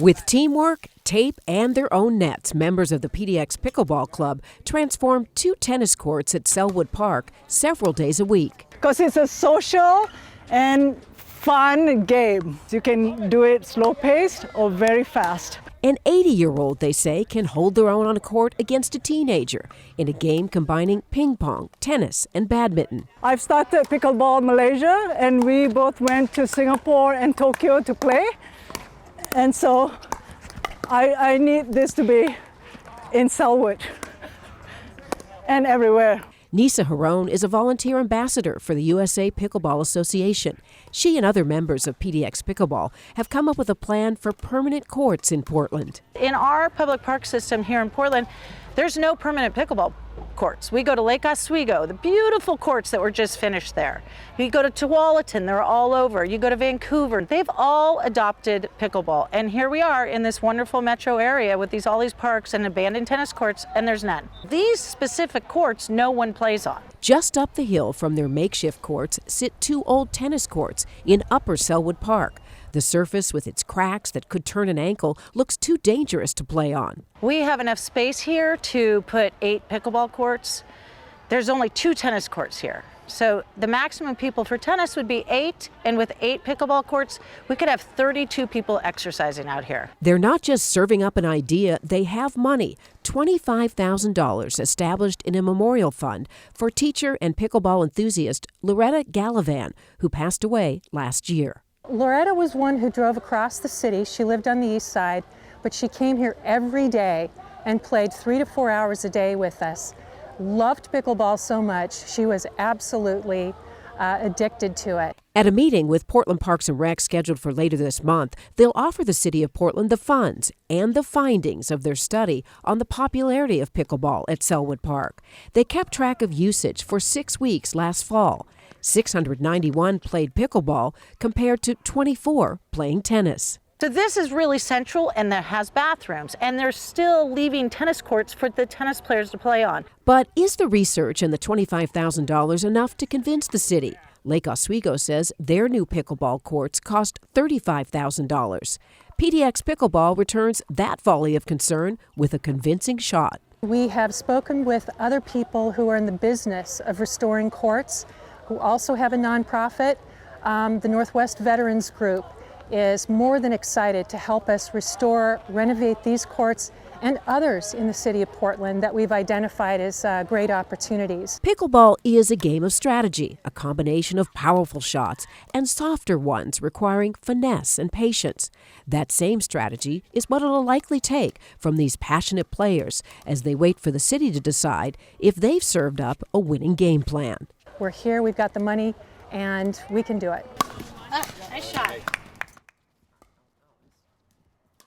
With teamwork, tape, and their own nets, members of the PDX Pickleball Club transform 2 tennis courts at Selwood Park several days a week. Because it's a social and fun game. You can do it slow-paced or very fast. An 80-year-old, they say, can hold their own on a court against a teenager in a game combining ping pong, tennis, and badminton. I've started Pickleball Malaysia, and we both went to Singapore and Tokyo to play. And so I need this to be in Selwood and everywhere. Nisa Harone is a volunteer ambassador for the USA Pickleball Association. She and other members of PDX Pickleball have come up with a plan for permanent courts in Portland. In our public park system here in Portland, there's no permanent pickleball courts. We go to Lake Oswego, the beautiful courts that were just finished there. You go to Tualatin, they're all over. You go to Vancouver, they've all adopted pickleball. And here we are in this wonderful metro area with all these parks and abandoned tennis courts, and there's none. These specific courts, no one plays on. Just up the hill from their makeshift courts sit 2 old tennis courts in Upper Selwood Park. The surface, with its cracks that could turn an ankle, looks too dangerous to play on. We have enough space here to put 8 pickleball courts. There's only 2 tennis courts here. So the maximum people for tennis would be 8, and with 8 pickleball courts, we could have 32 people exercising out here. They're not just serving up an idea, they have money. $25,000 established in a memorial fund for teacher and pickleball enthusiast Loretta Gallivan, who passed away last year. Loretta was one who drove across the city. She lived on the east side, but she came here every day and played 3 to 4 hours a day with us. Loved pickleball so much, she was absolutely addicted to it. At a meeting with Portland Parks and Rec scheduled for later this month, they'll offer the City of Portland the funds and the findings of their study on the popularity of pickleball at Selwood Park. They kept track of usage for 6 weeks last fall. 691 played pickleball compared to 24 playing tennis. So this is really central, and that has bathrooms, and they're still leaving tennis courts for the tennis players to play on. But is the research and the $25,000 enough to convince the city? Lake Oswego says their new pickleball courts cost $35,000. PDX Pickleball returns that volley of concern with a convincing shot. We have spoken with other people who are in the business of restoring courts, who also have a nonprofit. The Northwest Veterans Group is more than excited to help us restore, renovate these courts and others in the city of Portland that we've identified as great opportunities. Pickleball is a game of strategy, a combination of powerful shots and softer ones requiring finesse and patience. That same strategy is what it'll likely take from these passionate players as they wait for the city to decide if they've served up a winning game plan. We're here, we've got the money, and we can do it. Nice shot.